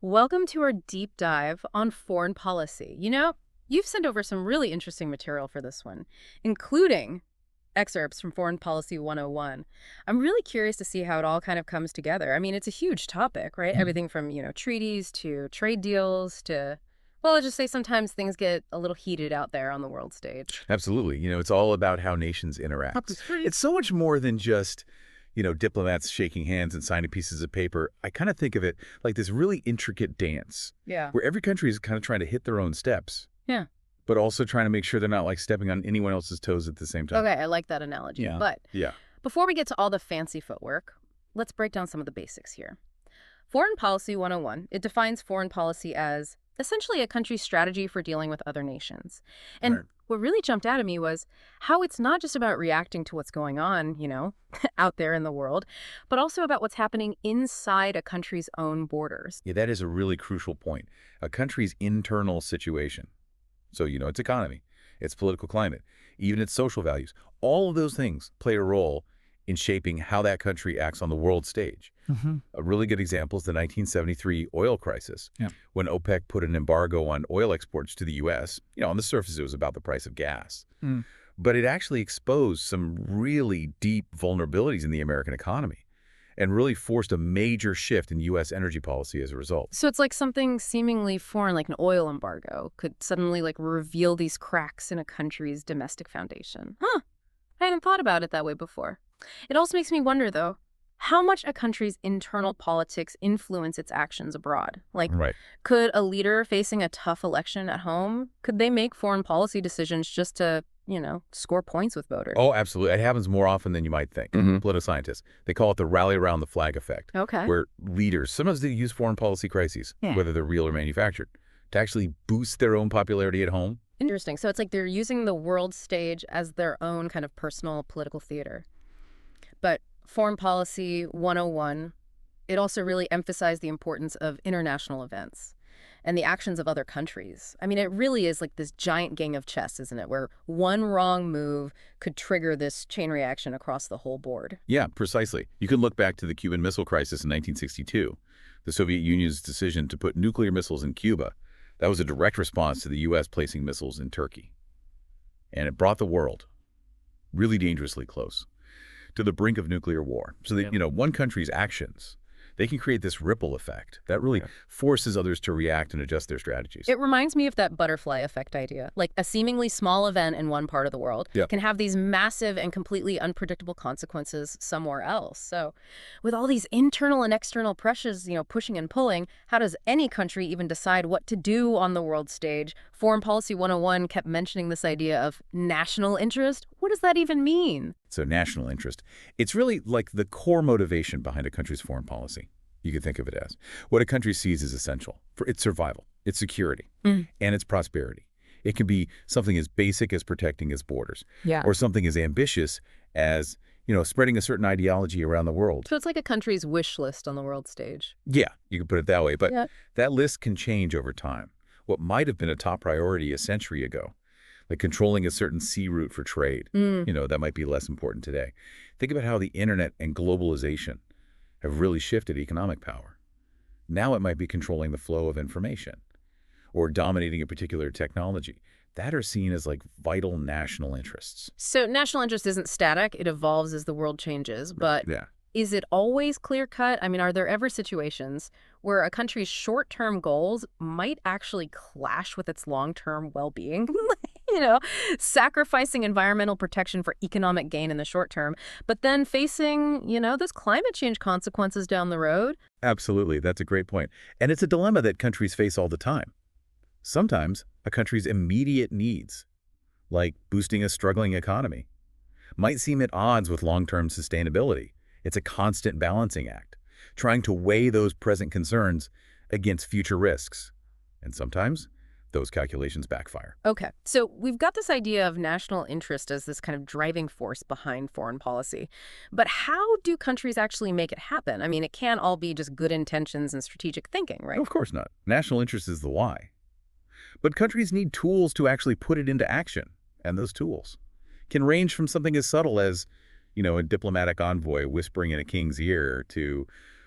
Welcome to our deep dive on foreign policy. You've sent over some really interesting material for this one, including excerpts from Foreign Policy 101. I'm really curious to see how it all kind of comes together. I mean, it's a huge topic, right? Mhm. Everything from, treaties to trade deals to, well, I'll just say sometimes things get a little heated out there on the world stage. Absolutely. It's all about how nations interact. It's so much more than just, diplomats shaking hands and signing pieces of paper. I kind of think of it like this really intricate dance Yeah. where every country is kind of trying to hit their own steps, Yeah. but also trying to make sure they're not like stepping on anyone else's toes at the same time. Okay, I like that analogy. Yeah. But Yeah. before we get to all the fancy footwork, let's break down some of the basics here. Foreign Policy 101, it defines foreign policy as essentially a country's strategy for dealing with other nations. And Right. what really jumped out at me was how it's not just about reacting to what's going on, out there in the world, but also about what's happening inside a country's own borders. Yeah, that is a really crucial point. A country's internal situation. So, its economy, its political climate, even its social values. All of those things play a role in shaping how that country acts on the world stage. Hmm. A really good example is the 1973 oil crisis, Yeah. when OPEC put an embargo on oil exports to the U.S. On the surface, it was about the price of gas. Mm. But it actually exposed some really deep vulnerabilities in the American economy and really forced a major shift in U.S. energy policy as a result. So it's like something seemingly foreign, like an oil embargo, could suddenly reveal these cracks in a country's domestic foundation. Huh. I hadn't thought about it that way before. It also makes me wonder, though, how much a country's internal politics influence its actions abroad. Like, Right. could a leader facing a tough election at home, could they make foreign policy decisions just to, score points with voters? Oh, absolutely. It happens more often than you might think. Political scientists, they call it the rally around the flag effect, Okay. where leaders, sometimes they use foreign policy crises, Yeah. whether they're real or manufactured, to actually boost their own popularity at home. Interesting. So it's like they're using the world stage as their own kind of personal political theater. But Foreign Policy 101, it also really emphasized the importance of international events and the actions of other countries. I mean, it really is like this giant game of chess, isn't it? Where one wrong move could trigger this chain reaction across the whole board. Yeah, precisely. You can look back to the Cuban Missile Crisis in 1962, the Soviet Union's decision to put nuclear missiles in Cuba. That was a direct response to the U.S. placing missiles in Turkey. And it brought the world really dangerously close to the brink of nuclear war. So that, one country's actions, they can create this ripple effect that really forces others to react and adjust their strategies. It reminds me of that butterfly effect idea. Like a seemingly small event in one part of the world Yeah. can have these massive and completely unpredictable consequences somewhere else. So with all these internal and external pressures, pushing and pulling, how does any country even decide what to do on the world stage? Foreign Policy 101 kept mentioning this idea of national interest. What does that even mean? So national interest, it's really like the core motivation behind a country's foreign policy. You could think of it as what a country sees as essential for its survival, its security, and its prosperity. It can be something as basic as protecting its borders, Yeah. or something as ambitious as, spreading a certain ideology around the world. So it's like a country's wish list on the world stage. Yeah, you could put it that way, but Yeah. that list can change over time. What might have been a top priority a century ago, like controlling a certain sea route for trade, that might be less important today. Think about how the internet and globalization have really shifted economic power. Now it might be controlling the flow of information or dominating a particular technology that are seen as like vital national interests. So national interest isn't static. It evolves as the world changes. But Yeah. is it always clear-cut? I mean, are there ever situations where a country's short-term goals might actually clash with its long-term well-being? Sacrificing environmental protection for economic gain in the short term, but then facing, those climate change consequences down the road? Absolutely. That's a great point. And it's a dilemma that countries face all the time. Sometimes a country's immediate needs, like boosting a struggling economy, might seem at odds with long-term sustainability. It's a constant balancing act, trying to weigh those present concerns against future risks. And sometimes those calculations backfire. Okay, so we've got this idea of national interest as this kind of driving force behind foreign policy. But how do countries actually make it happen? I mean, it can't all be just good intentions and strategic thinking, right? Of course not. National interest is the why. But countries need tools to actually put it into action. And those tools can range from something as subtle as, a diplomatic envoy whispering in a king's ear to,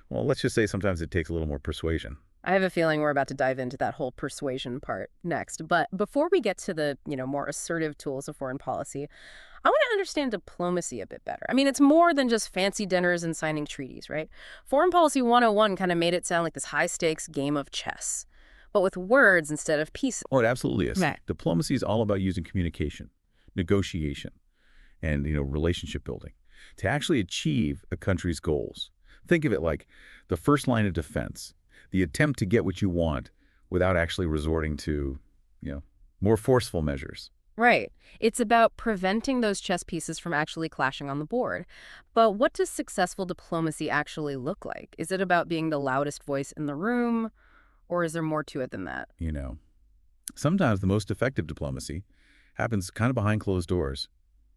well, let's just say sometimes it takes a little more persuasion. I have a feeling we're about to dive into that whole persuasion part next. But before we get to the, more assertive tools of foreign policy, I want to understand diplomacy a bit better. I mean, it's more than just fancy dinners and signing treaties, right? Foreign Policy 101 kind of made it sound like this high-stakes game of chess, but with words instead of pieces. Oh, it absolutely is. Right. Diplomacy is all about using communication, negotiation, and relationship building to actually achieve a country's goals. Think of it like the first line of defense, the attempt to get what you want without actually resorting to, more forceful measures. Right. It's about preventing those chess pieces from actually clashing on the board. But what does successful diplomacy actually look like? Is it about being the loudest voice in the room, or is there more to it than that? You know, sometimes the most effective diplomacy happens kind of behind closed doors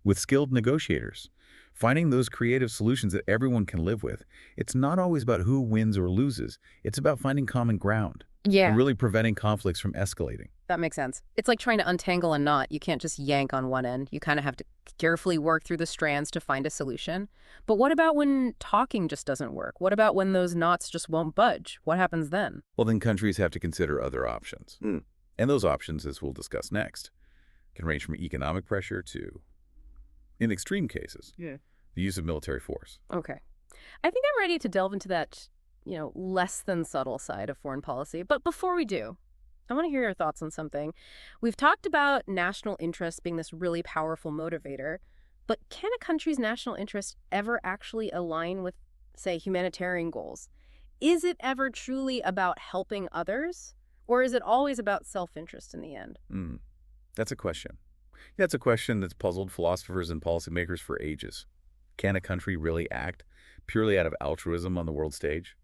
with skilled negotiators, finding those creative solutions that everyone can live with. It's not always about who wins or loses. It's about finding common ground and Yeah. really preventing conflicts from escalating. That makes sense. It's like trying to untangle a knot. You can't just yank on one end. You kind of have to carefully work through the strands to find a solution. But what about when talking just doesn't work? What about when those knots just won't budge? What happens then? Well, then countries have to consider other options. And those options, as we'll discuss next, can range from economic pressure to, in extreme cases, the use of military force. Okay. I think I'm ready to delve into that, less than subtle side of foreign policy. But before we do, I want to hear your thoughts on something. We've talked about national interest being this really powerful motivator, but can a country's national interest ever actually align with, say, humanitarian goals? Is it ever truly about helping others, or is it always about self-interest in the end? That's a question. Yeah, it's a question that's puzzled philosophers and policymakers for ages. Can a country really act purely out of altruism on the world stage?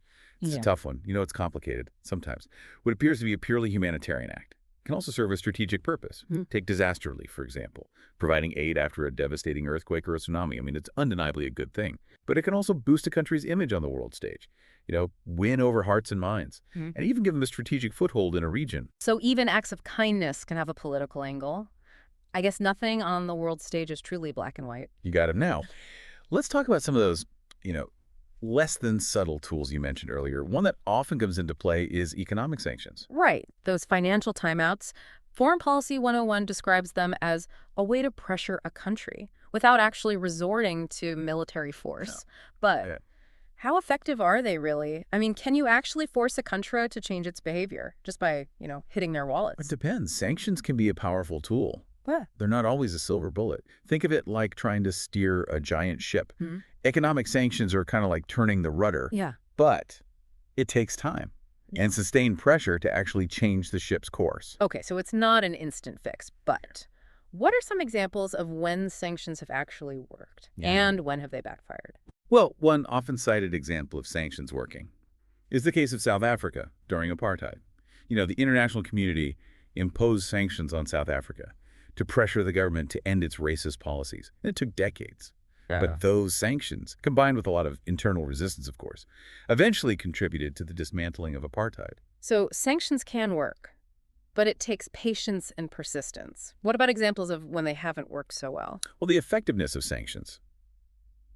It's a tough one. It's complicated sometimes. What appears to be a purely humanitarian act can also serve a strategic purpose. Take disaster relief, for example, providing aid after a devastating earthquake or a tsunami. I mean, it's undeniably a good thing. But it can also boost a country's image on the world stage, win over hearts and minds, and even give them a strategic foothold in a region. So even acts of kindness can have a political angle. I guess nothing on the world stage is truly black and white. You got him now. Let's talk about some of those, less than subtle tools you mentioned earlier. One that often comes into play is economic sanctions. Right. Those financial timeouts. Foreign Policy 101 describes them as a way to pressure a country without actually resorting to military force. But how effective are they really? I mean, can you actually force a country to change its behavior just by, hitting their It wallets? depends. Sanctions can be a powerful tool. Yeah. They're not always a silver bullet. Think of it like trying to steer a giant ship. Economic sanctions are kind of like turning the rudder, Yeah. but it takes time and sustained pressure to actually change the ship's course. Okay, so it's not an instant fix, but what are some examples of when sanctions have actually worked? And when have they backfired? Well, one often cited example of sanctions working is the case of South Africa during apartheid. The international community imposed sanctions on South Africa to pressure the government to end its racist policies. And it took decades. But those sanctions, combined with a lot of internal resistance, of course, eventually contributed to the dismantling of apartheid. So sanctions can work, but it takes patience and persistence. What about examples of when they haven't worked so well? Well, the effectiveness of sanctions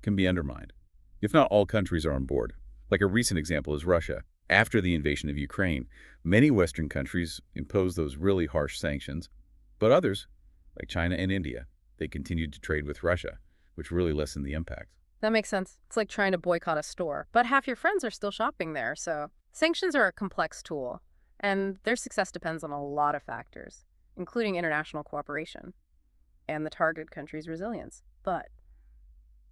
can be undermined if not all countries are on board. Like a recent example is Russia. After the invasion of Ukraine, many Western countries imposed those really harsh sanctions, but others, like China and India, they continued to trade with Russia, which really lessened the impact. That makes sense. It's like trying to boycott a store, but half your friends are still shopping there. So sanctions are a complex tool, and their success depends on a lot of factors, including international cooperation and the target country's resilience. But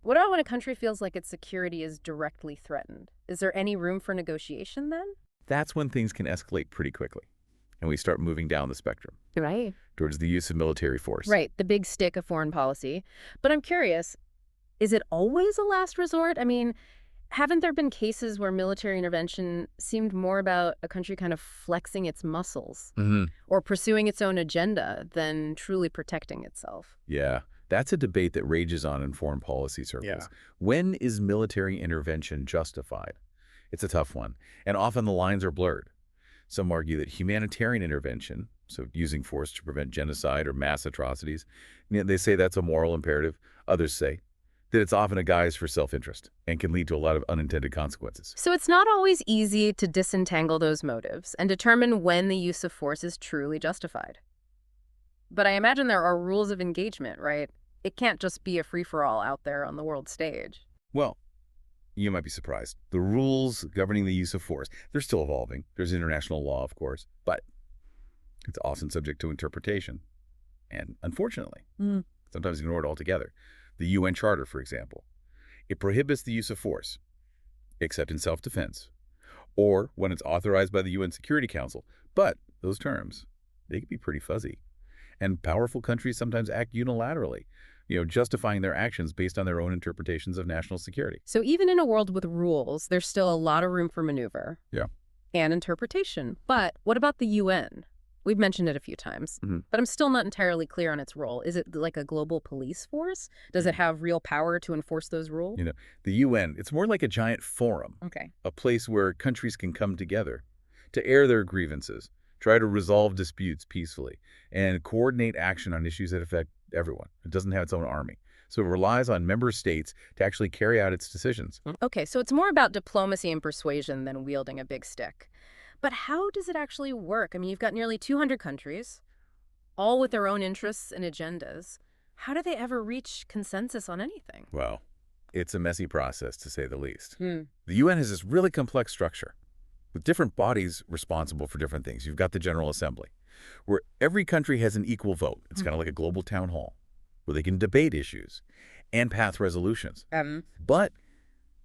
what about when a country feels like its security is directly threatened? Is there any room for negotiation then? That's when things can escalate pretty quickly, and we start moving down the spectrum Right. towards the use of military force. Right, the big stick of foreign policy. But I'm curious, is it always a last resort? I mean, haven't there been cases where military intervention seemed more about a country kind of flexing its muscles or pursuing its own agenda than truly protecting itself? Yeah, that's a debate that rages on in foreign policy circles. When is military intervention justified? It's a tough one, and often the lines are blurred. Some argue that humanitarian intervention, so using force to prevent genocide or mass atrocities, they say that's a moral imperative. Others say that it's often a guise for self-interest and can lead to a lot of unintended consequences. So it's not always easy to disentangle those motives and determine when the use of force is truly justified. But I imagine there are rules of engagement, right? It can't just be a free-for-all out there on the world stage. Well, you might be surprised. The rules governing the use of force, they're still evolving. There's international law, of course, but it's often subject to interpretation. And unfortunately, sometimes ignored altogether. The UN Charter, for example, it prohibits the use of force, except in self-defense, or when it's authorized by the UN Security Council. But those terms, they can be pretty fuzzy. And powerful countries sometimes act unilaterally, justifying their actions based on their own interpretations of national security. So even in a world with rules, there's still a lot of room for maneuver. Yeah. And interpretation. But what about the UN? We've mentioned it a few times, but I'm still not entirely clear on its role. Is it like a global police force? Does it have real power to enforce those rules? The UN, it's more like a giant forum, a place where countries can come together to air their grievances, try to resolve disputes peacefully, and coordinate action on issues that affect everyone. It doesn't have its own army. So it relies on member states to actually carry out its decisions. Okay, so it's more about diplomacy and persuasion than wielding a big stick. But how does it actually work? I mean, you've got nearly 200 countries, all with their own interests and agendas. How do they ever reach consensus on anything? Well, it's a messy process, to say the least. The UN has this really complex structure with different bodies responsible for different things. You've got the General Assembly, where every country has an equal vote. It's kind of like a global town hall, where they can debate issues and pass resolutions. But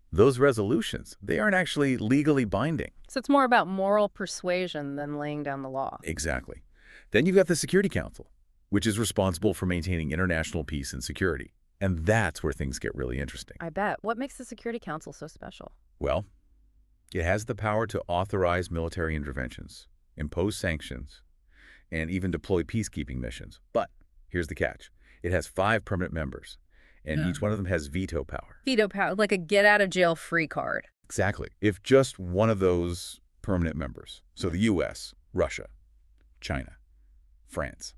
those resolutions, they aren't actually legally binding. So it's more about moral persuasion than laying down the law. Exactly. Then you've got the Security Council, which is responsible for maintaining international peace and security. And that's where things get really interesting. I bet. What makes the Security Council so special? Well, it has the power to authorize military interventions, impose sanctions, and even deploy peacekeeping missions. But here's the catch. It has 5 permanent members, and each one of them has veto power. Veto power, like a get-out-of-jail-free card. Exactly. If just one of those permanent members, so the U.S., Russia, China, France,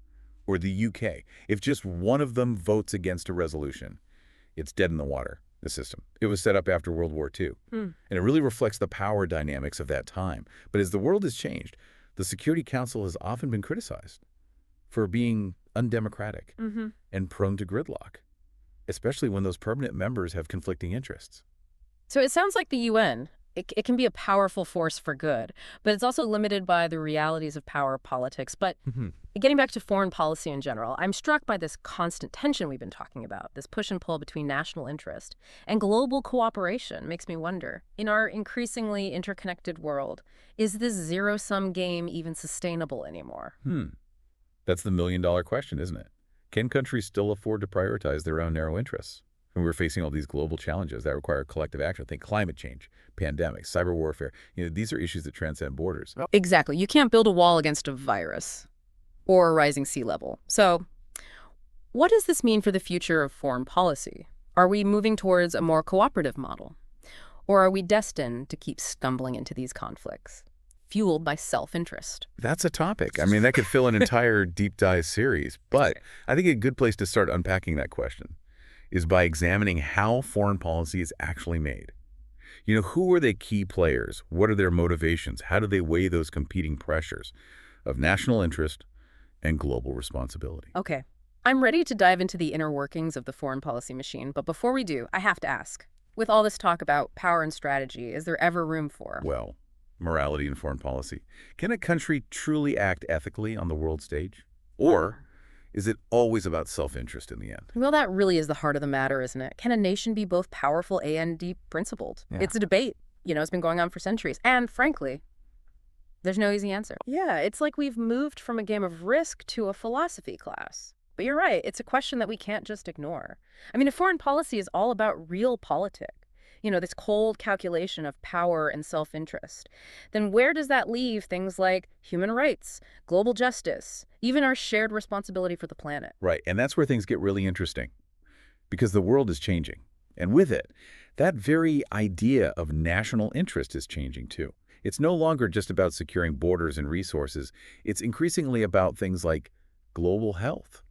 or the U.K., if just one of them votes against a resolution, it's dead in the water, the system. It was set up after World War II, and it really reflects the power dynamics of that time. But as the world has changed, the Security Council has often been criticized for being undemocratic and prone to gridlock, especially when those permanent members have conflicting interests. So it sounds like the UN, it can be a powerful force for good, but it's also limited by the realities of power politics. But getting back to foreign policy in general, I'm struck by this constant tension we've been talking about, this push and pull between national interest and global cooperation. Makes me wonder, in our increasingly interconnected world, is this zero-sum game even sustainable anymore? That's the million-dollar question, isn't it? Can countries still afford to prioritize their own narrow interests? And we're facing all these global challenges that require collective action. Think climate change, pandemics, cyber warfare. These are issues that transcend borders. Exactly. You can't build a wall against a virus or a rising sea level. So what does this mean for the future of foreign policy? Are we moving towards a more cooperative model? Or are we destined to keep stumbling into these conflicts, fueled by self-interest? That's a topic. I mean, that could fill an entire deep dive series. But I think a good place to start unpacking that question is by examining how foreign policy is actually made. Who are the key players? What are their motivations? How do they weigh those competing pressures of national interest and global responsibility? Okay, I'm ready to dive into the inner workings of the foreign policy machine. But before we do, I have to ask, with all this talk about power and strategy, is there ever room for morality in foreign policy? Can a country truly act ethically on the world stage? Or is it always about self-interest in the end? Well, that really is the heart of the matter, isn't it? Can a nation be both powerful and deep-principled? Yeah. It's a debate. It's been going on for centuries. And frankly, there's no easy answer. Yeah, it's like we've moved from a game of Risk to a philosophy class. But you're right, it's a question that we can't just ignore. I mean, if foreign policy is all about real politics, this cold calculation of power and self-interest, then where does that leave things like human rights, global justice, even our shared responsibility for the planet? Right, and that's where things get really interesting, because the world is changing. And with it, that very idea of national interest is changing too. It's no longer just about securing borders and resources. It's increasingly about things like global health,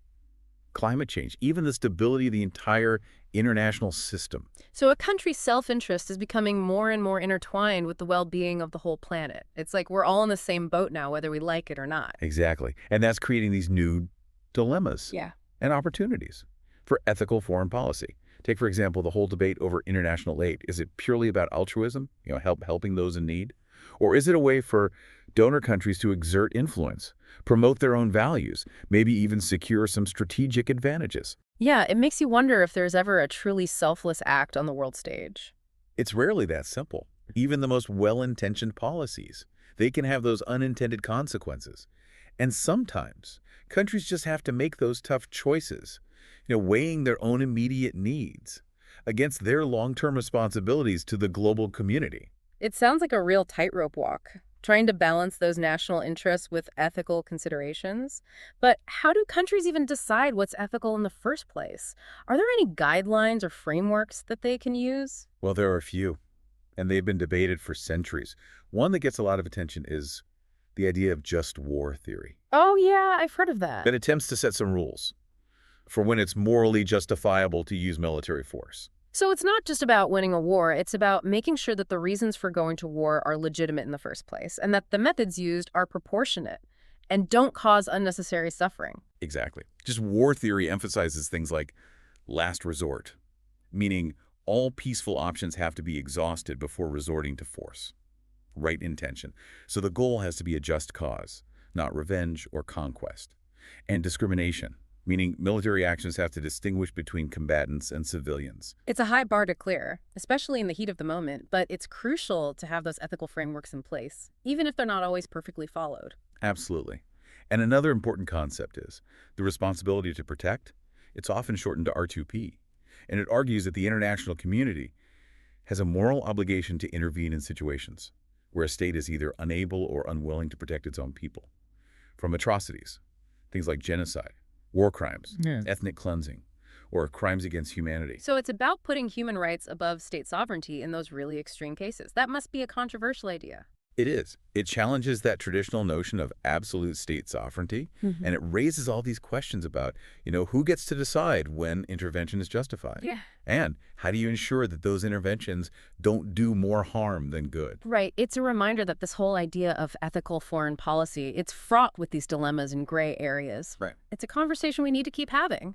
climate change, even the stability of the entire international system. So a country's self-interest is becoming more and more intertwined with the well-being of the whole planet. It's like we're all in the same boat now, whether we like it or not. Exactly. And that's creating these new dilemmas Yeah. and opportunities for ethical foreign policy. Take, for example, the whole debate over international aid. Is it purely about altruism, helping those in need? Or is it a way for donor countries to exert influence, promote their own values, maybe even secure some strategic advantages? Yeah, it makes you wonder if there's ever a truly selfless act on the world stage. It's rarely that simple. Even the most well-intentioned policies, they can have those unintended consequences. And sometimes countries just have to make those tough choices, weighing their own immediate needs against their long-term responsibilities to the global community. It sounds like a real tightrope walk, trying to balance those national interests with ethical considerations. But how do countries even decide what's ethical in the first place? Are there any guidelines or frameworks that they can use? Well, there are a few, and they've been debated for centuries. One that gets a lot of attention is the idea of just war theory. Oh, yeah, I've heard of that. That attempts to set some rules for when it's morally justifiable to use military force. So it's not just about winning a war, it's about making sure that the reasons for going to war are legitimate in the first place, and that the methods used are proportionate and don't cause unnecessary suffering. Exactly. Just war theory emphasizes things like last resort, meaning all peaceful options have to be exhausted before resorting to force. Right intention. So the goal has to be a just cause, not revenge or conquest. And discrimination, meaning military actions have to distinguish between combatants and civilians. It's a high bar to clear, especially in the heat of the moment, but it's crucial to have those ethical frameworks in place, even if they're not always perfectly followed. Absolutely. And another important concept is the responsibility to protect. It's often shortened to R2P, and it argues that the international community has a moral obligation to intervene in situations where a state is either unable or unwilling to protect its own people. From atrocities, things like genocide, war crimes, Yeah. ethnic cleansing, or crimes against humanity. So it's about putting human rights above state sovereignty in those really extreme cases. That must be a controversial idea. It is. It challenges that traditional notion of absolute state sovereignty, and it raises all these questions about, who gets to decide when intervention is justified? Yeah. And how do you ensure that those interventions don't do more harm than good? Right. It's a reminder that this whole idea of ethical foreign policy, it's fraught with these dilemmas and gray areas. Right. It's a conversation we need to keep having,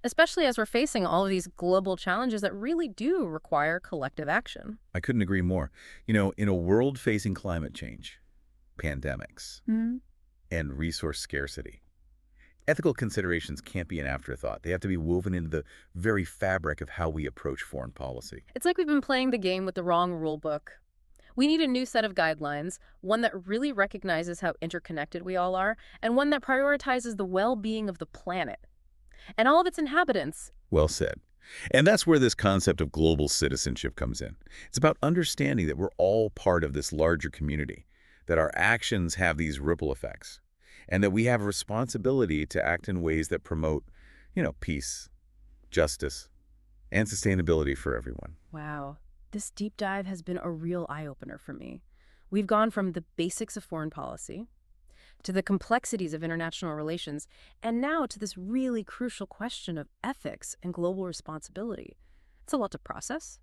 especially as we're facing all of these global challenges that really do require collective action. I couldn't agree more. In a world facing climate change, pandemics, and resource scarcity, ethical considerations can't be an afterthought. They have to be woven into the very fabric of how we approach foreign policy. It's like we've been playing the game with the wrong rule book. We need a new set of guidelines, one that really recognizes how interconnected we all are, and one that prioritizes the well-being of the planet and all of its inhabitants. Well said. And that's where this concept of global citizenship comes in. It's about understanding that we're all part of this larger community, that our actions have these ripple effects, and that we have a responsibility to act in ways that promote, peace, justice, and sustainability for everyone. Wow, this deep dive has been a real eye-opener for me. We've gone from the basics of foreign policy to the complexities of international relations, and now to this really crucial question of ethics and global responsibility. It's a lot to process,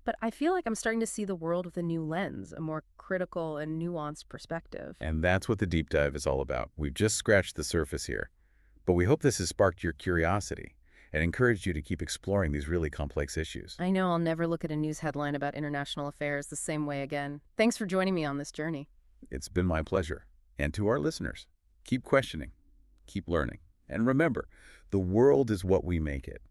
but I feel like I'm starting to see the world with a new lens, a more critical and nuanced perspective. And that's what the deep dive is all about. We've just scratched the surface here, but we hope this has sparked your curiosity and encouraged you to keep exploring these really complex issues. I know I'll never look at a news headline about international affairs the same way again. Thanks for joining me on this journey. It's been my pleasure. And to our listeners, keep questioning, keep learning, and remember, the world is what we make it.